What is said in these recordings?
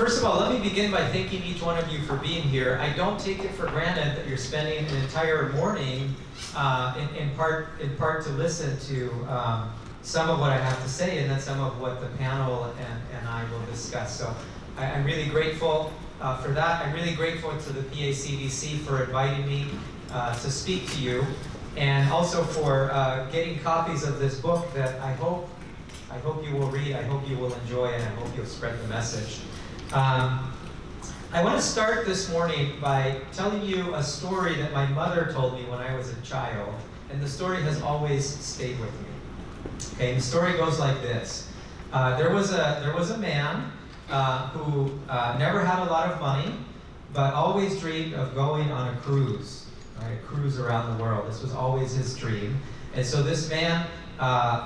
First of all, let me begin by thanking each one of you for being here. I don't take it for granted that you're spending an entire morning in part to listen to some of what I have to say and then some of what the panel and I will discuss. So I'm really grateful for that. I'm really grateful to the PACDC for inviting me to speak to you, and also for getting copies of this book that I hope you will read, I hope you will enjoy, and I hope you'll spread the message. I want to start this morning by telling you a story that my mother told me when I was a child, and the story has always stayed with me. Okay, the story goes like this. There was a man who never had a lot of money, but always dreamed of going on a cruise, right? A cruise around the world. This was always his dream. And so this man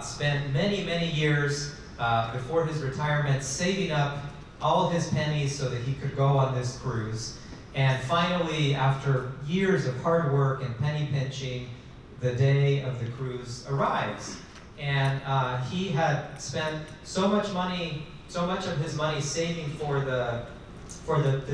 spent many, many years before his retirement saving up all his pennies so that he could go on this cruise. And finally, after years of hard work and penny pinching, the day of the cruise arrives. And he had spent so much of his money saving for the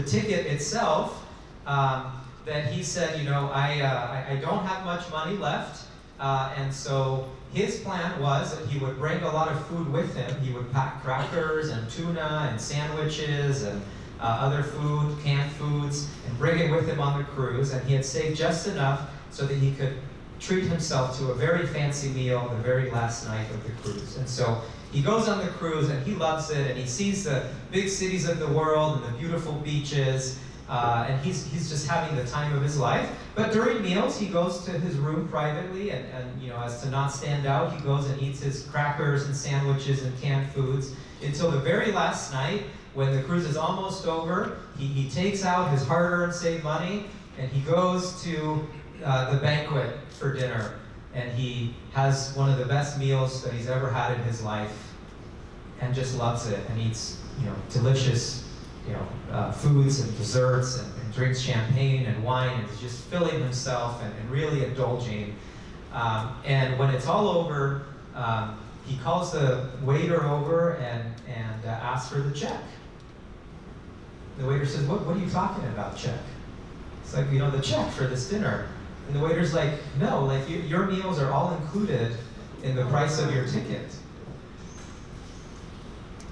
ticket itself, that he said, you know, I don't have much money left. And so his plan was that he would bring a lot of food with him. He would pack crackers and tuna and sandwiches and other food, canned foods, and bring it with him on the cruise. And he had saved just enough so that he could treat himself to a very fancy meal the very last night of the cruise. And so he goes on the cruise and he loves it, and he sees the big cities of the world and the beautiful beaches, and he's just having the time of his life. But during meals, he goes to his room privately, and you know, as to not stand out, he goes and eats his crackers and sandwiches and canned foods until the very last night, when the cruise is almost over. He takes out his hard-earned saved money, and he goes to the banquet for dinner, and he has one of the best meals that he's ever had in his life, and just loves it, and eats, you know, delicious, you know, foods and desserts, and drinks champagne and wine, and is just filling himself and really indulging. And when it's all over, he calls the waiter over and asks for the check. The waiter says, what are you talking about, check? It's like, you know, the check for this dinner. And the waiter's like, no, like your meals are all included in the price of your ticket.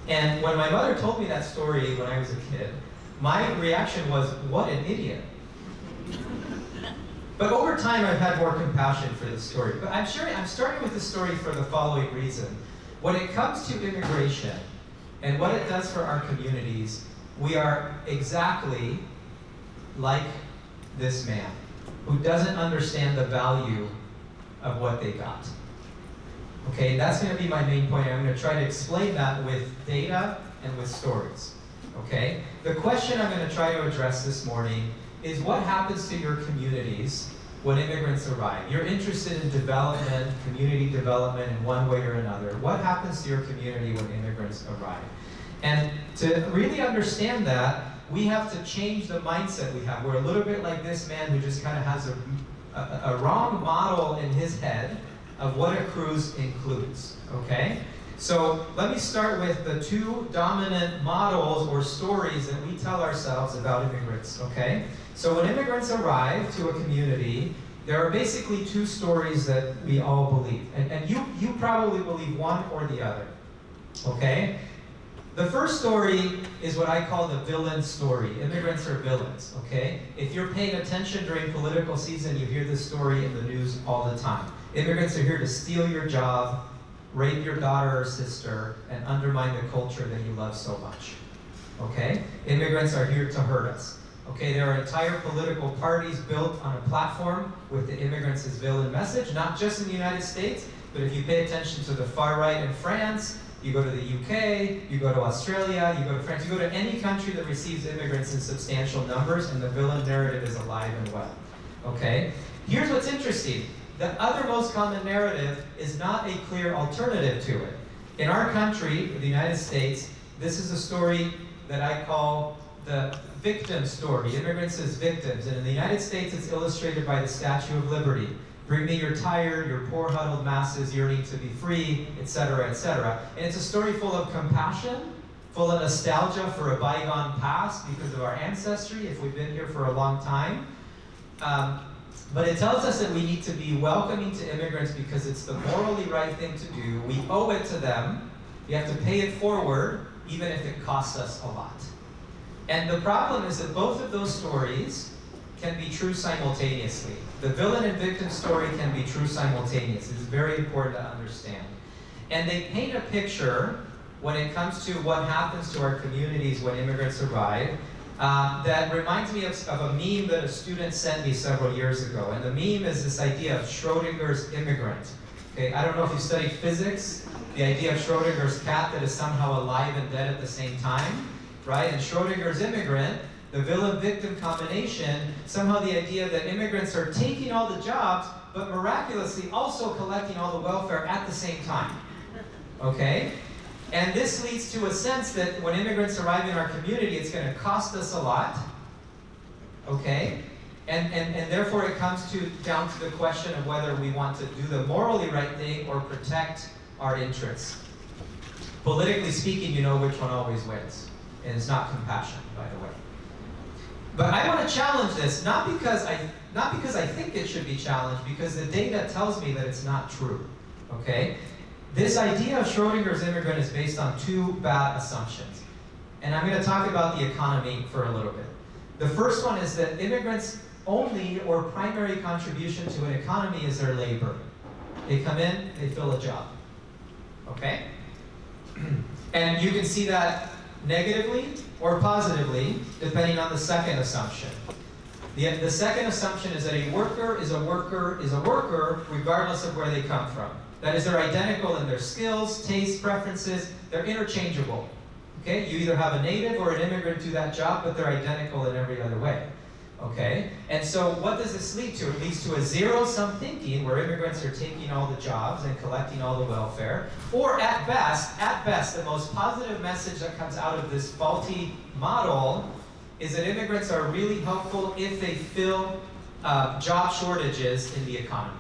And when my mother told me that story when I was a kid, my reaction was, what an idiot. But over time, I've had more compassion for this story. But I'm starting with the story for the following reason. When it comes to immigration and what it does for our communities, we are exactly like this man, who doesn't understand the value of what they got. Okay, that's going to be my main point. I'm going to try to explain that with data and with stories. Okay, the question I'm going to try to address this morning is what happens to your communities when immigrants arrive. You're interested in development, community development in one way or another. What happens to your community when immigrants arrive? And to really understand that, we have to change the mindset we have. We're a little bit like this man who just kind of has a wrong model in his head of what a cruise includes, okay? So let me start with the two dominant models or stories that we tell ourselves about immigrants, okay? So when immigrants arrive to a community, there are basically two stories that we all believe. And you probably believe one or the other, okay? The first story is what I call the villain story. Immigrants are villains, okay? If you're paying attention during political season, you hear this story in the news all the time. Immigrants are here to steal your job, rape your daughter or sister, and undermine the culture that you love so much, okay? Immigrants are here to hurt us, okay? There are entire political parties built on a platform with the immigrants as villain message, not just in the United States, but if you pay attention to the far right in France, you go to the UK, you go to Australia, you go to France, you go to any country that receives immigrants in substantial numbers, and the villain narrative is alive and well, okay? Here's what's interesting. The other most common narrative is not a clear alternative to it. In our country, the United States, this is a story that I call the victim story, immigrants as victims. And in the United States, it's illustrated by the Statue of Liberty. Bring me your tired, your poor huddled masses yearning to be free, etc., etc. And it's a story full of compassion, full of nostalgia for a bygone past because of our ancestry, if we've been here for a long time. But it tells us that we need to be welcoming to immigrants because it's the morally right thing to do. We owe it to them. We have to pay it forward, even if it costs us a lot. And the problem is that both of those stories can be true simultaneously. The villain and victim story can be true simultaneously. It's very important to understand. And they paint a picture when it comes to what happens to our communities when immigrants arrive that reminds me of a meme that a student sent me several years ago. And the meme is this idea of Schrodinger's immigrant. Okay, I don't know if you studied physics, the idea of Schrodinger's cat that is somehow alive and dead at the same time, right? And Schrodinger's immigrant, the villain-victim combination, somehow the idea that immigrants are taking all the jobs, but miraculously also collecting all the welfare at the same time, okay? And this leads to a sense that when immigrants arrive in our community, it's going to cost us a lot, okay? And therefore it comes down to the question of whether we want to do the morally right thing or protect our interests. Politically speaking, you know which one always wins. And it's not compassion, by the way. But I want to challenge this, not because I think it should be challenged, because the data tells me that it's not true, okay? This idea of Schrodinger's immigrant is based on two bad assumptions. And I'm going to talk about the economy for a little bit. The first one is that immigrants' only or primary contribution to an economy is their labor. They come in, they fill a job, okay? And you can see that negatively or positively, depending on the second assumption. The second assumption is that a worker is a worker is a worker regardless of where they come from. That is, they're identical in their skills, tastes, preferences, they're interchangeable. Okay? You either have a native or an immigrant do that job, but they're identical in every other way. Okay? And so what does this lead to? It leads to a zero-sum thinking where immigrants are taking all the jobs and collecting all the welfare. Or at best, the most positive message that comes out of this faulty model is that immigrants are really helpful if they fill job shortages in the economy.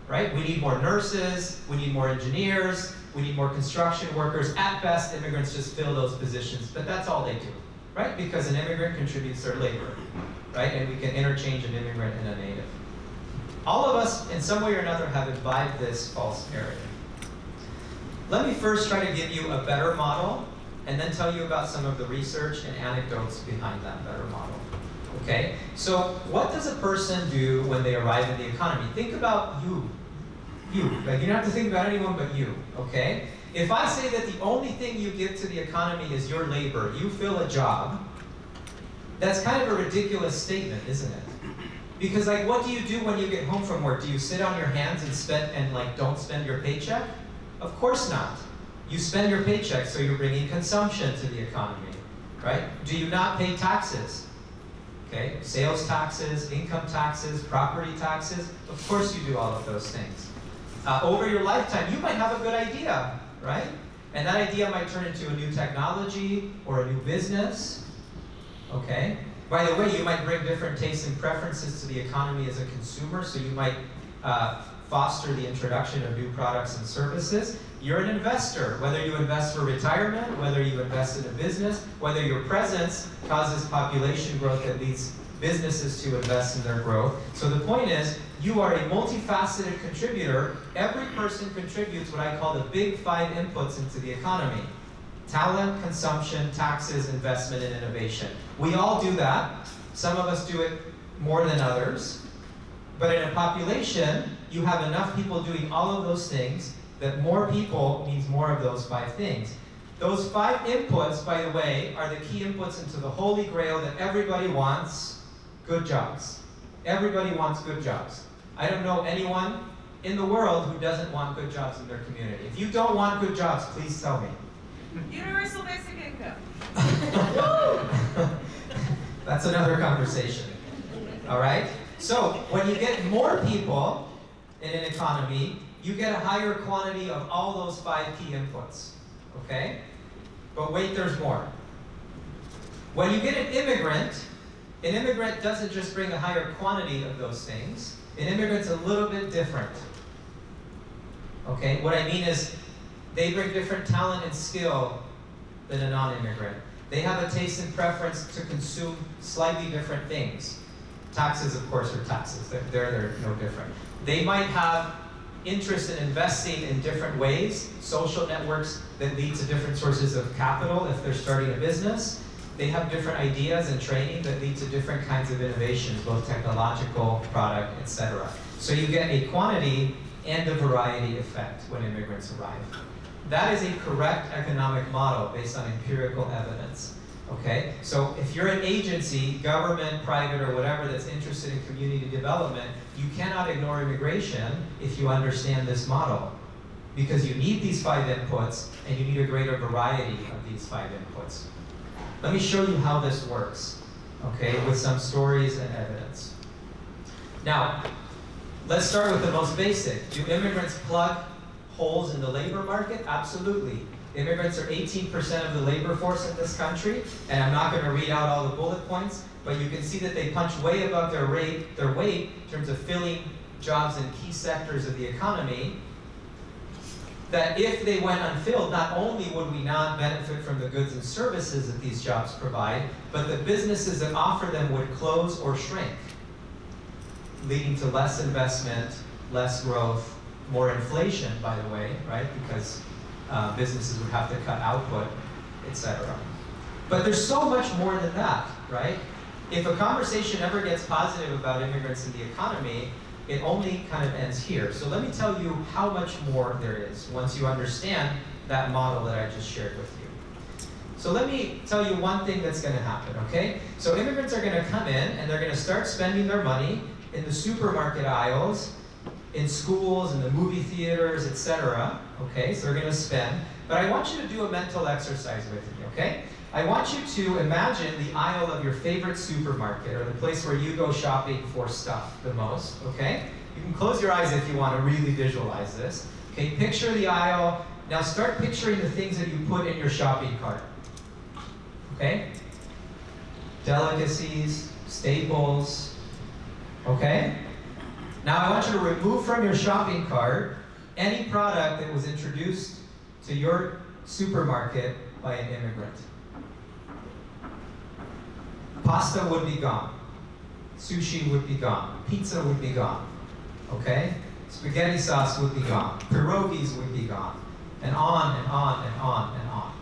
Right? We need more nurses, we need more engineers, we need more construction workers. At best, immigrants just fill those positions, but that's all they do. Right? Because an immigrant contributes their labor. Right? And we can interchange an immigrant and a native. All of us, in some way or another, have imbibed this false narrative. Let me first try to give you a better model, and then tell you about some of the research and anecdotes behind that better model. Okay? So, what does a person do when they arrive in the economy? Think about you. Like, you don't have to think about anyone but you. Okay? If I say that the only thing you give to the economy is your labor, you fill a job, that's kind of a ridiculous statement, isn't it? Because, like, what do you do when you get home from work? Do you sit on your hands and don't spend your paycheck? Of course not. You spend your paycheck, so you're bringing consumption to the economy, right? Do you not pay taxes? Okay, sales taxes, income taxes, property taxes. Of course you do all of those things. Over your lifetime, you might have a good idea, right? And that idea might turn into a new technology or a new business. Okay? By the way, you might bring different tastes and preferences to the economy as a consumer, so you might foster the introduction of new products and services. You're an investor, whether you invest for retirement, whether you invest in a business, whether your presence causes population growth that leads businesses to invest in their growth. So the point is, you are a multifaceted contributor. Every person contributes what I call the big 5 inputs into the economy. Talent, consumption, taxes, investment, and innovation. We all do that. Some of us do it more than others. But in a population, you have enough people doing all of those things that more people means more of those 5 things. Those 5 inputs, by the way, are the key inputs into the holy grail that everybody wants: good jobs. Everybody wants good jobs. I don't know anyone in the world who doesn't want good jobs in their community. If you don't want good jobs, please tell me. Universal basic income. That's another conversation. All right? So, when you get more people in an economy, you get a higher quantity of all those 5 key inputs. Okay? But wait, there's more. When you get an immigrant doesn't just bring a higher quantity of those things. An immigrant's a little bit different. Okay? What I mean is, they bring different talent and skill than a non-immigrant. They have a taste and preference to consume slightly different things. Taxes, of course, are taxes. They're no different. They might have interest in investing in different ways, social networks that lead to different sources of capital if they're starting a business. They have different ideas and training that lead to different kinds of innovations, both technological, product, etc. So you get a quantity and a variety effect when immigrants arrive. That is a correct economic model based on empirical evidence. Okay? So if you're an agency, government, private, or whatever that's interested in community development, you cannot ignore immigration if you understand this model. Because you need these 5 inputs, and you need a greater variety of these 5 inputs. Let me show you how this works, okay, with some stories and evidence. Now, let's start with the most basic. Do immigrants plug holes in the labor market? Absolutely. Immigrants are 18% of the labor force in this country, and I'm not going to read out all the bullet points, but you can see that they punch way above their weight in terms of filling jobs in key sectors of the economy, that if they went unfilled, not only would we not benefit from the goods and services that these jobs provide, but the businesses that offer them would close or shrink, leading to less investment, less growth, more inflation, by the way, right? Because businesses would have to cut output, etc. But there's so much more than that, right? If a conversation ever gets positive about immigrants in the economy, it only kind of ends here. So let me tell you how much more there is once you understand that model that I just shared with you. So let me tell you one thing that's going to happen, okay? So immigrants are going to come in and they're going to start spending their money in the supermarket aisles, in schools, in the movie theaters, etc. Okay, so they're going to spend. But I want you to do a mental exercise with me, okay? I want you to imagine the aisle of your favorite supermarket, or the place where you go shopping for stuff the most, okay? You can close your eyes if you want to really visualize this. Okay, picture the aisle. Now start picturing the things that you put in your shopping cart. Okay? Delicacies, staples, okay? Now I want you to remove from your shopping cart any product that was introduced to your supermarket by an immigrant. Pasta would be gone. Sushi would be gone. Pizza would be gone. Okay? Spaghetti sauce would be gone. Pierogies would be gone. And on and on and on and on.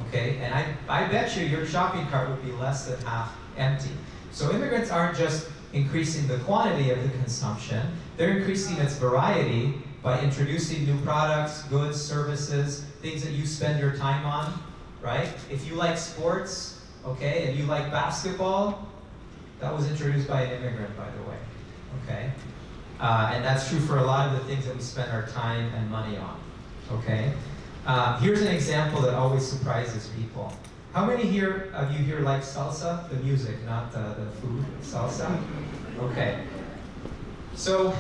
Okay? And I bet you your shopping cart would be less than half empty. So immigrants aren't just increasing the quantity of the consumption, they're increasing its variety by introducing new products, goods, services, things that you spend your time on, right? If you like sports, okay, and you like basketball, that was introduced by an immigrant, by the way, okay? And that's true for a lot of the things that we spend our time and money on, okay? Here's an example that always surprises people. How many of you here like salsa? The music, not the food, salsa? Okay. So,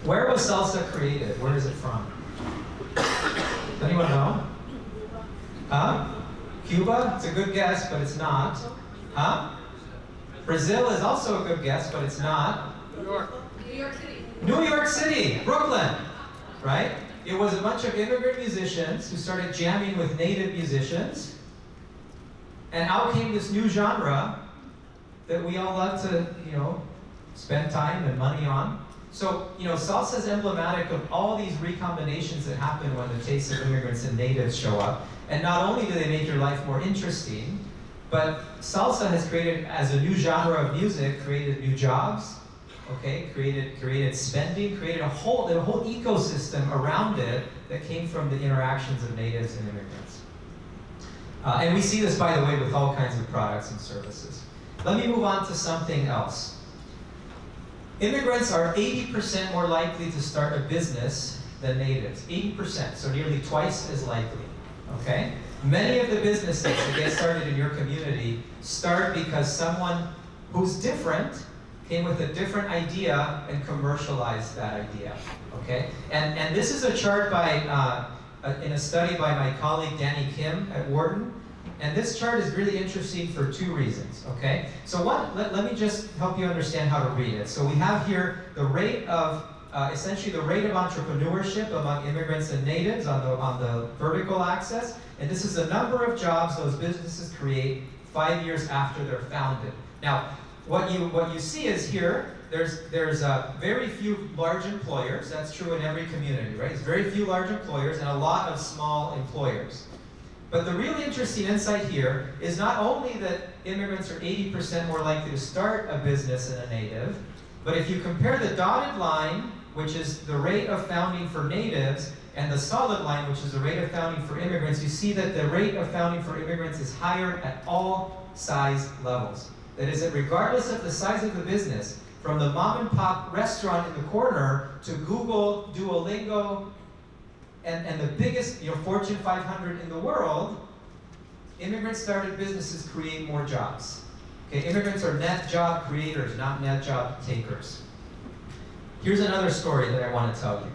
where was salsa created? Where is it from? Does anyone know? Huh? Cuba? It's a good guess, but it's not. Huh? Brazil is also a good guess, but it's not. New York. New York City. New York City, Brooklyn, right? It was a bunch of immigrant musicians who started jamming with native musicians, and out came this new genre that we all love to, spend time and money on. So, salsa is emblematic of all these recombinations that happen when the tastes of immigrants and natives show up. And not only do they make your life more interesting, but salsa has created, as a new genre of music, created new jobs, okay, created spending, created a whole ecosystem around it that came from the interactions of natives and immigrants. And we see this, by the way, with all kinds of products and services. Let me move on to something else. Immigrants are 80% more likely to start a business than natives. 80%, so nearly twice as likely, okay? Many of the businesses that get started in your community start because someone who's different came with a different idea and commercialized that idea, okay? And this is a chart by, in a study by my colleague Danny Kim at Wharton, and this chart is really interesting for 2 reasons, okay? So let me just help you understand how to read it. So we have here the rate of essentially the rate of entrepreneurship among immigrants and natives on the vertical axis. And this is the number of jobs those businesses create 5 years after they're founded. Now, what you see is here, there's very few large employers. That's true in every community, right? There's very few large employers and a lot of small employers. But the really interesting insight here is not only that immigrants are 80% more likely to start a business than a native, but if you compare the dotted line, which is the rate of founding for natives, and the solid line, which is the rate of founding for immigrants, you see that the rate of founding for immigrants is higher at all size levels. That is, that regardless of the size of the business, from the mom and pop restaurant in the corner to Google, Duolingo, and the biggest, Fortune 500 in the world, immigrant-started businesses create more jobs. Okay, immigrants are net job creators, not net job takers. Here's another story that I want to tell you.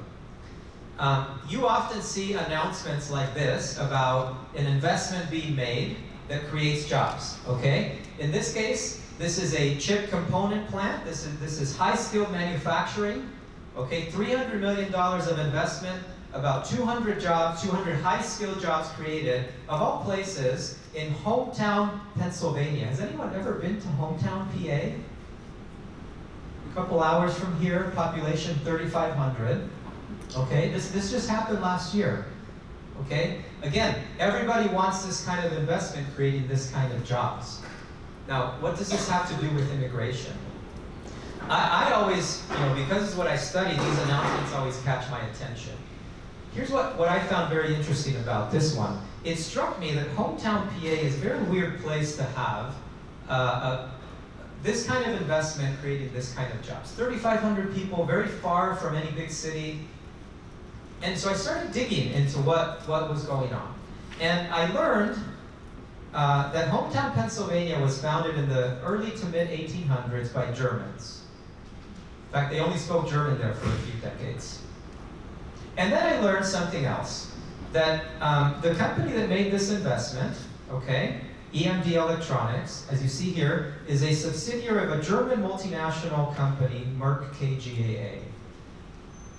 You often see announcements like this about an investment being made that creates jobs. Okay, in this case, this is a chip component plant. This is high-skilled manufacturing. Okay, $300 million of investment. About 200 jobs, 200 high-skilled jobs created, of all places, in hometown Pennsylvania. Has anyone ever been to hometown PA? A couple hours from here, population 3,500. Okay, this just happened last year. Okay, again, everybody wants this kind of investment creating this kind of jobs. Now, what does this have to do with immigration? I always, because it's what I study, these announcements always catch my attention. Here's what I found very interesting about this one. It struck me that hometown PA is a very weird place to have this kind of investment creating this kind of jobs. 3,500 people, very far from any big city. And so I started digging into what was going on. And I learned that hometown Pennsylvania was founded in the early to mid 1800s by Germans. In fact, they only spoke German there for a few decades. And then I learned something else, that the company that made this investment, okay, EMD Electronics, as you see here, is a subsidiary of a German multinational company, Merck KGaA.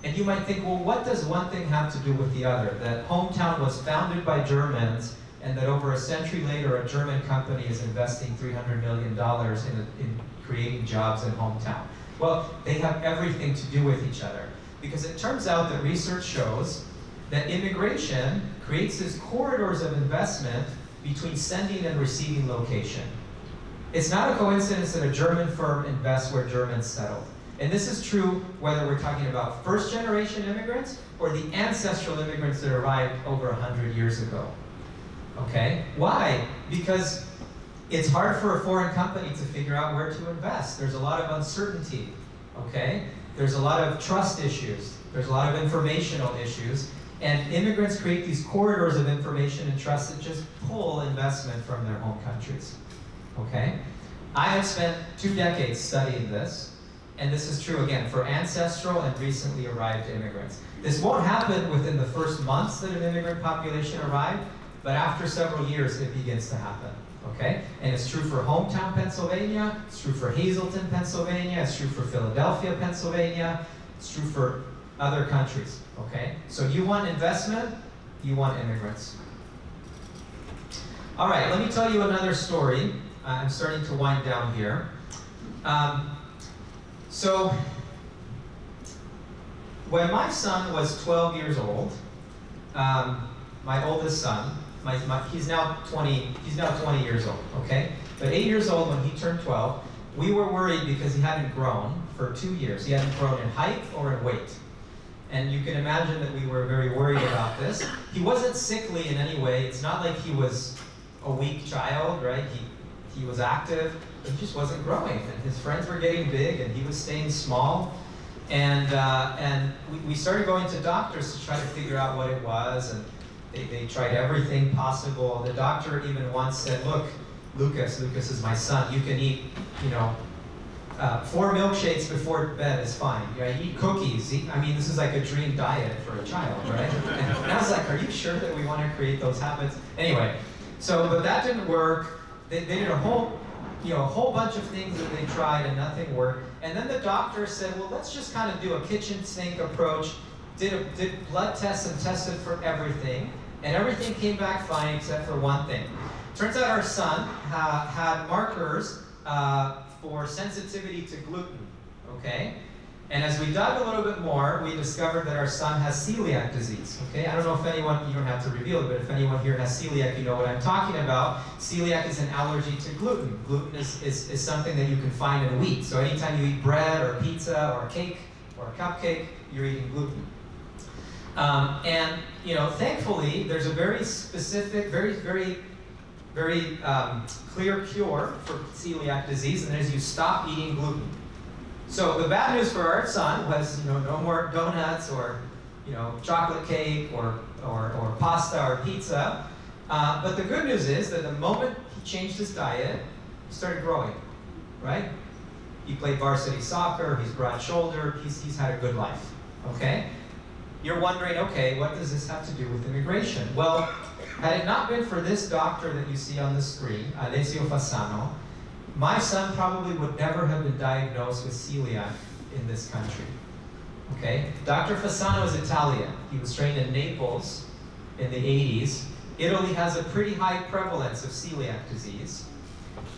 And you might think, well, what does one thing have to do with the other? That hometown was founded by Germans, and that over a century later, a German company is investing $300 million in creating jobs in hometown. Well, they have everything to do with each other. Because it turns out that research shows that immigration creates these corridors of investment between sending and receiving location. It's not a coincidence that a German firm invests where Germans settled. And this is true whether we're talking about first-generation immigrants or the ancestral immigrants that arrived over 100 years ago. Okay? Why? Because it's hard for a foreign company to figure out where to invest. There's a lot of uncertainty. Okay? There's a lot of trust issues. There's a lot of informational issues. And immigrants create these corridors of information and trust that just pull investment from their home countries. Okay? I have spent 2 decades studying this. And this is true, again, for ancestral and recently arrived immigrants. This won't happen within the first months that an immigrant population arrived, but after several years, it begins to happen. Okay? And it's true for hometown Pennsylvania, it's true for Hazleton, Pennsylvania, it's true for Philadelphia, Pennsylvania, it's true for other countries. Okay? So you want investment, you want immigrants. All right, let me tell you another story. I'm starting to wind down here. So when my son was 12 years old, my oldest son, he's now 20 years old, okay? But 8 years old when he turned 12, we were worried because he hadn't grown for 2 years. He hadn't grown in height or in weight. And you can imagine that we were very worried about this. He wasn't sickly in any way. It's not like he was a weak child, right? He was active, but he just wasn't growing. And his friends were getting big and he was staying small. And we started going to doctors to try to figure out what it was. And they tried everything possible. The doctor even once said, look, Lucas is my son, you can eat, 4 milkshakes before bed is fine. Eat cookies. This is like a dream diet for a child, right? And I was like, are you sure that we want to create those habits? Anyway, but that didn't work. They did a whole a whole bunch of things that they tried and nothing worked. And then the doctor said, well, let's just kind of do a kitchen sink approach. Did blood tests and tested for everything. And everything came back fine except for one thing. Turns out our son had markers for sensitivity to gluten, okay? And as we dug a little bit more, we discovered that our son has celiac disease, okay? I don't know if anyone, you don't have to reveal it, but if anyone here has celiac, you know what I'm talking about. Celiac is an allergy to gluten. Gluten is something that you can find in wheat. So anytime you eat bread or pizza or cake or a cupcake, you're eating gluten. And thankfully, there's a very specific, very clear cure for celiac disease, and that is you stop eating gluten. So the bad news for our son was, no more donuts or, chocolate cake or pasta or pizza. But the good news is that the moment he changed his diet, he started growing, right? He played varsity soccer, he's broad-shouldered, he's had a good life, okay? You're wondering, okay, what does this have to do with immigration? Well, had it not been for this doctor that you see on the screen, Alessio Fasano, my son probably would never have been diagnosed with celiac in this country, okay? Dr. Fasano is Italian. He was trained in Naples in the 80s. Italy has a pretty high prevalence of celiac disease.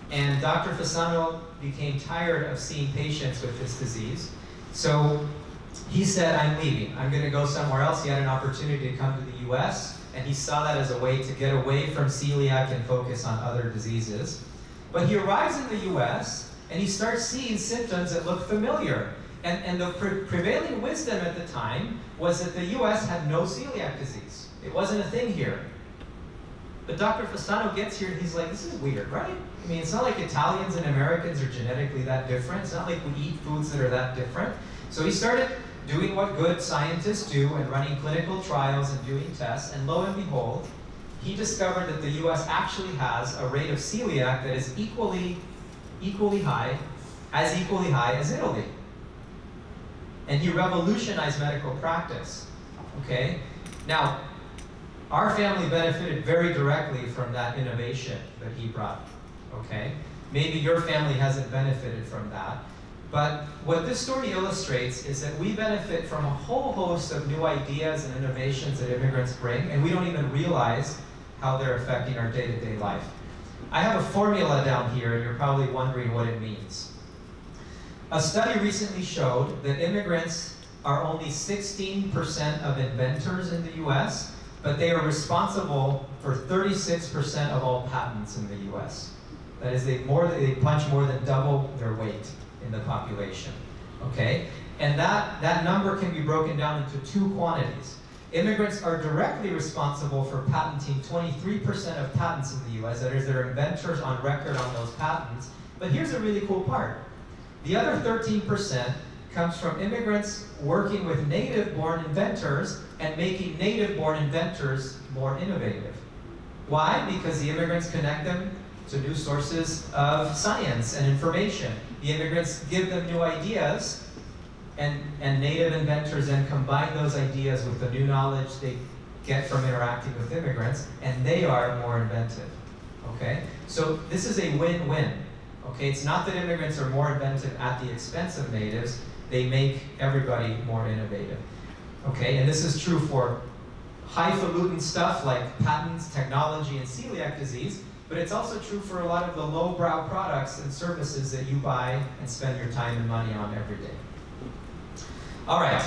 And Dr. Fasano became tired of seeing patients with this disease. So he said, I'm leaving. I'm going to go somewhere else. He had an opportunity to come to the US, and he saw that as a way to get away from celiac and focus on other diseases. But he arrives in the US, and he starts seeing symptoms that look familiar. And the prevailing wisdom at the time was that the US had no celiac disease. It wasn't a thing here. But Dr. Fasano gets here, and he's like, this is weird, right? I mean, it's not like Italians and Americans are genetically that different. It's not like we eat foods that are that different. So he started doing what good scientists do and running clinical trials and doing tests, and lo and behold, he discovered that the US actually has a rate of celiac that is equally high as Italy. And he revolutionized medical practice, okay? Now, our family benefited very directly from that innovation that he brought, okay? Maybe your family hasn't benefited from that. But what this story illustrates is that we benefit from a whole host of new ideas and innovations that immigrants bring, and we don't even realize how they're affecting our day-to-day life. I have a formula down here, and you're probably wondering what it means. A study recently showed that immigrants are only 16% of inventors in the US, but they are responsible for 36% of all patents in the US. That is, they punch more than double their weight in the population, okay? And that number can be broken down into two quantities. Immigrants are directly responsible for patenting 23% of patents in the US, that is, they're inventors on record on those patents. But here's a really cool part. The other 13% comes from immigrants working with native-born inventors and making native-born inventors more innovative. Why? Because the immigrants connect them to new sources of science and information. The immigrants give them new ideas, and native inventors then combine those ideas with the new knowledge they get from interacting with immigrants, and they are more inventive, okay? So this is a win-win, okay? It's not that immigrants are more inventive at the expense of natives, they make everybody more innovative, okay? And this is true for highfalutin stuff like patents, technology, and celiac disease, but it's also true for a lot of the lowbrow products and services that you buy and spend your time and money on every day. All right,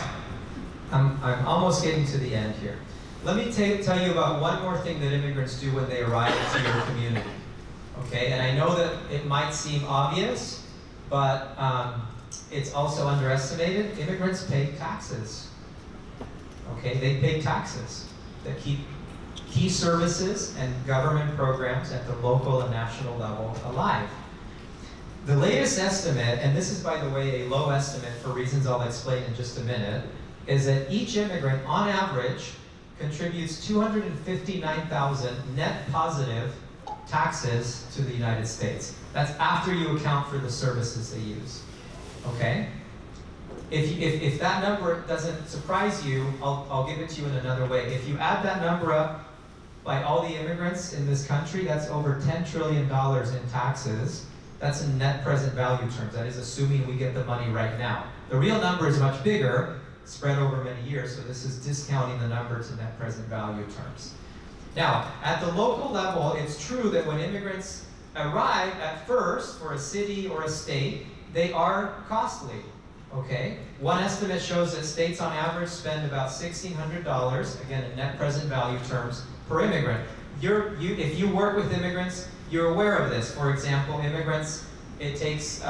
I'm almost getting to the end here. Let me tell you about one more thing that immigrants do when they arrive into your community, okay? And I know that it might seem obvious, but it's also underestimated. Immigrants pay taxes, okay? They pay taxes that keep key services and government programs at the local and national level alive. The latest estimate, and this is, by the way, a low estimate for reasons I'll explain in just a minute, is that each immigrant, on average, contributes $259,000 net positive taxes to the United States. That's after you account for the services they use, okay? If that number doesn't surprise you, I'll give it to you in another way. If you add that number up by all the immigrants in this country, that's over $10 trillion in taxes That's in net present value terms. That is assuming we get the money right now. The real number is much bigger, spread over many years, so this is discounting the number to net present value terms. Now, at the local level, it's true that when immigrants arrive at first for a city or a state, they are costly, okay? One estimate shows that states on average spend about $1,600, again in net present value terms, per immigrant. If you work with immigrants, you're aware of this. For example, immigrants, it takes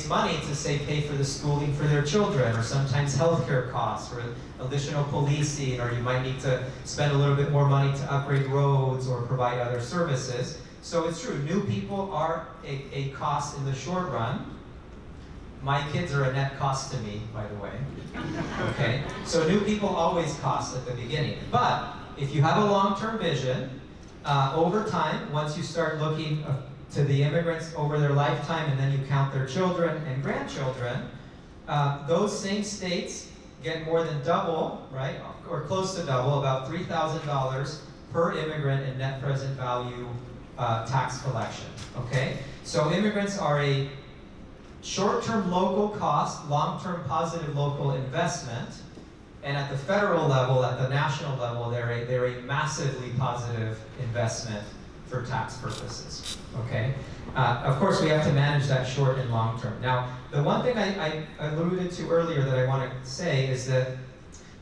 money to, say, pay for the schooling for their children, or sometimes healthcare costs, or additional policing, or you might need to spend a little bit more money to upgrade roads or provide other services. So it's true, new people are a cost in the short run. My kids are a net cost to me, by the way. Okay, so new people always cost at the beginning. But if you have a long-term vision, over time, once you start looking to the immigrants over their lifetime, and then you count their children and grandchildren, those same states get more than double, right, or close to double, about $3,000 per immigrant in net present value tax collection, okay? So immigrants are a short-term local cost, long-term positive local investment, and at the federal level, at the national level, they're a massively positive investment for tax purposes, okay? Of course, we have to manage that short and long term. Now, the one thing I alluded to earlier that I want to say is that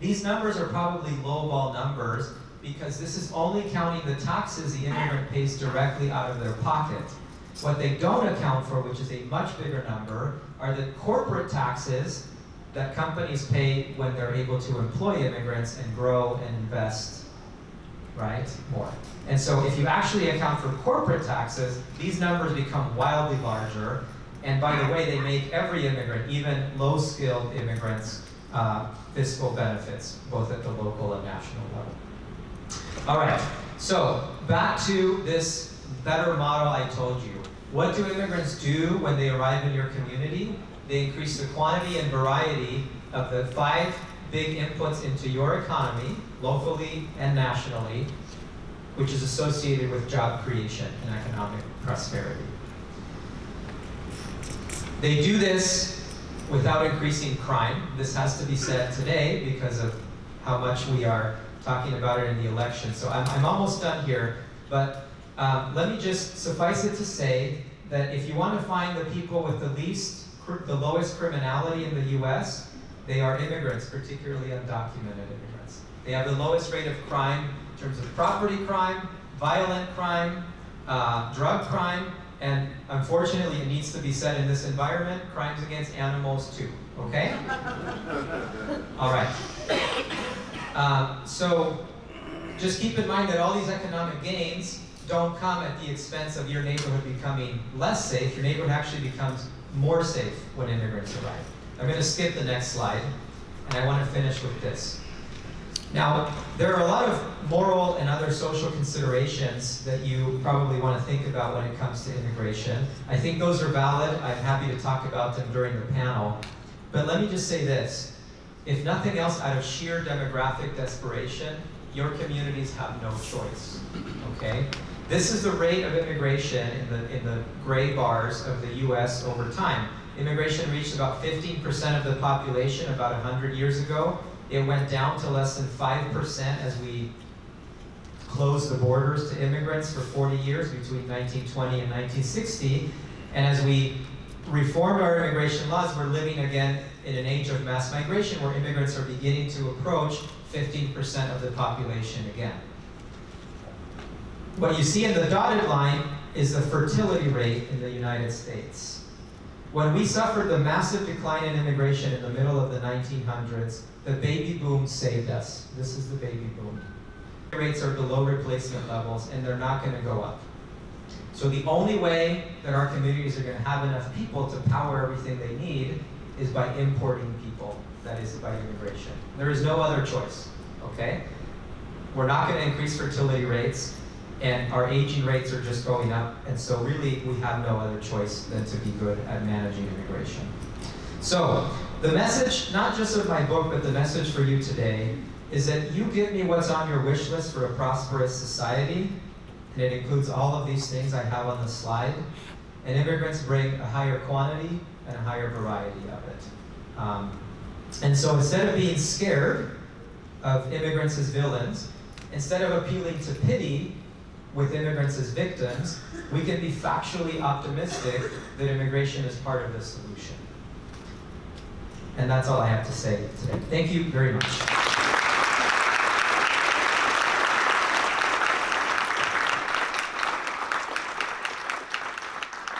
these numbers are probably lowball numbers because this is only counting the taxes the immigrant pays directly out of their pocket. What they don't account for, which is a much bigger number, are the corporate taxes that companies pay when they're able to employ immigrants and grow and invest, right, more. And so if you actually account for corporate taxes, these numbers become wildly larger. And by the way, they make every immigrant, even low-skilled immigrants, fiscal benefits, both at the local and national level. All right, so back to this better model I told you. What do immigrants do when they arrive in your community? They increase the quantity and variety of the 5 big inputs into your economy, locally and nationally, which is associated with job creation and economic prosperity. They do this without increasing crime. This has to be said today because of how much we are talking about it in the election. So I'm almost done here, but let me just suffice it to say that if you want to find the people with the lowest criminality in the US, they are immigrants, particularly undocumented immigrants. They have the lowest rate of crime in terms of property crime, violent crime, drug crime, and unfortunately it needs to be said in this environment, crimes against animals too, okay? All right. So just keep in mind that all these economic gains don't come at the expense of your neighborhood becoming less safe. Your neighborhood actually becomes more safe when immigrants arrive. I'm going to skip the next slide, and I want to finish with this. Now, there are a lot of moral and other social considerations that you probably want to think about when it comes to immigration. I think those are valid. I'm happy to talk about them during the panel. But let me just say this. If nothing else, out of sheer demographic desperation, your communities have no choice, okay? This is the rate of immigration in the gray bars of the US over time. Immigration reached about 15% of the population about 100 years ago. It went down to less than 5% as we closed the borders to immigrants for 40 years between 1920 and 1960. And as we reformed our immigration laws, we're living again in an age of mass migration where immigrants are beginning to approach 15% of the population again. What you see in the dotted line is the fertility rate in the United States. When we suffered the massive decline in immigration in the middle of the 1900s, the baby boom saved us. This is the baby boom. Rates are below replacement levels, and they're not going to go up. So the only way that our communities are going to have enough people to power everything they need is by importing people, that is by immigration. There is no other choice, okay? We're not going to increase fertility rates, and our aging rates are just going up, and so really we have no other choice than to be good at managing immigration. So the message, not just of my book, but the message for you today is that you give me what's on your wish list for a prosperous society, and it includes all of these things I have on the slide, and immigrants bring a higher quantity and a higher variety of it. And so instead of being scared of immigrants as villains, instead of appealing to pity with immigrants as victims, we can be factually optimistic that immigration is part of the solution. And that's all I have to say today. Thank you very much.